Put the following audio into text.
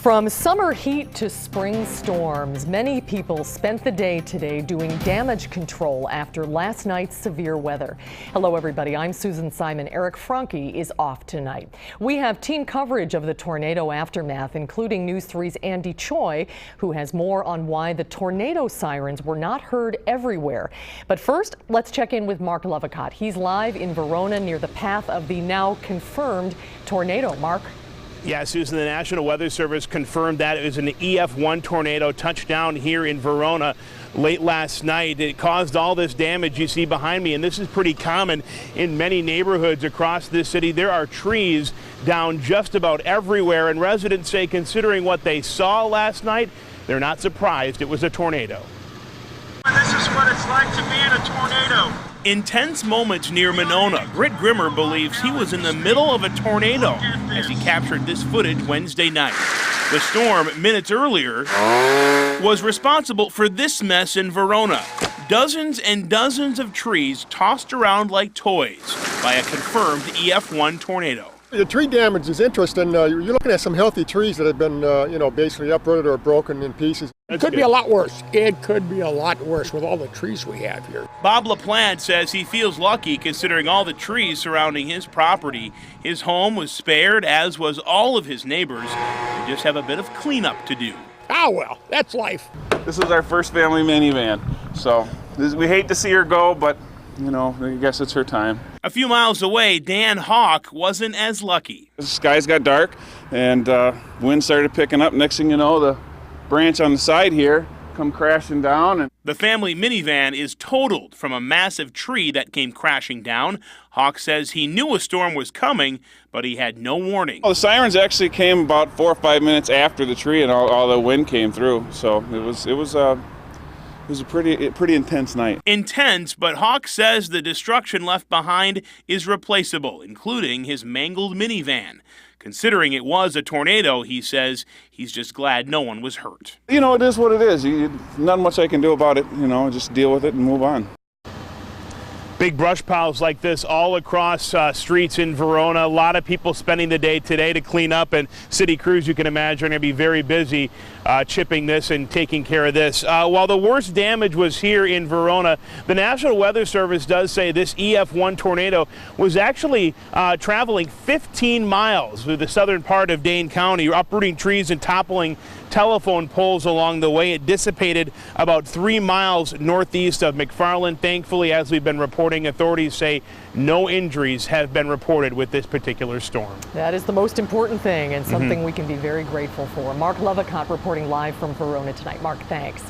From summer heat to spring storms, many people spent the day today doing damage control after last night's severe weather. Hello everybody, I'm Susan Simon. Eric Franke is off tonight. We have team coverage of the tornado aftermath, including News 3's Andy Choi, who has more on why the tornado sirens were not heard everywhere. But first, let's check in with Marc Lovicott. He's live in Verona near the path of the now confirmed tornado. Marc? Yeah, Susan, the National Weather Service confirmed that it was an EF1 tornado touchdown here in Verona late last night. It caused all this damage you see behind me, and this is pretty common in many neighborhoods across this city. There are trees down just about everywhere, and residents say, considering what they saw last night, they're not surprised it was a tornado. This is what it's like to be in a tornado. Intense moments near Monona. Britt Grimmer believes he was in the middle of a tornado as he captured this footage Wednesday night. The storm, minutes earlier, was responsible for this mess in Verona. Dozens and dozens of trees tossed around like toys by a confirmed EF1 tornado. The tree damage is interesting. You're looking at some healthy trees that have been, basically uprooted or broken in pieces. It could be a lot worse. It could be a lot worse with all the trees we have here. Bob LaPlante says he feels lucky considering all the trees surrounding his property. His home was spared, as was all of his neighbors. They just have a bit of cleanup to do. Ah, well, that's life. This is our first family minivan, so we hate to see her go, but I guess it's her time. A few miles away, Dan Hawk wasn't as lucky. The skies got dark and wind started picking up. Next thing you know, the branch on the side here come crashing down. And the family minivan is totaled from a massive tree that came crashing down. Hawk says he knew a storm was coming, but he had no warning. Well, the sirens actually came about 4 or 5 minutes after the tree and all the wind came through. So it was a pretty intense night. Intense, but Hawk says the destruction left behind is replaceable, including his mangled minivan. Considering it was a tornado, he says he's just glad no one was hurt. It is what it is. Not much I can do about it. Just deal with it and move on. Big brush piles like this all across streets in Verona. A lot of people spending the day today to clean up, and city crews, you can imagine, are going to be very busy chipping this and taking care of this. While the worst damage was here in Verona, the National Weather Service does say this EF1 tornado was actually traveling 15 miles through the southern part of Dane County, uprooting trees and toppling telephone poles along the way. It dissipated about 3 miles northeast of McFarland. Thankfully, as we've been reporting, authorities say no injuries have been reported with this particular storm. That is the most important thing, and something we can be very grateful for. Marc Lovicott reporting live from Verona tonight. Marc, thanks.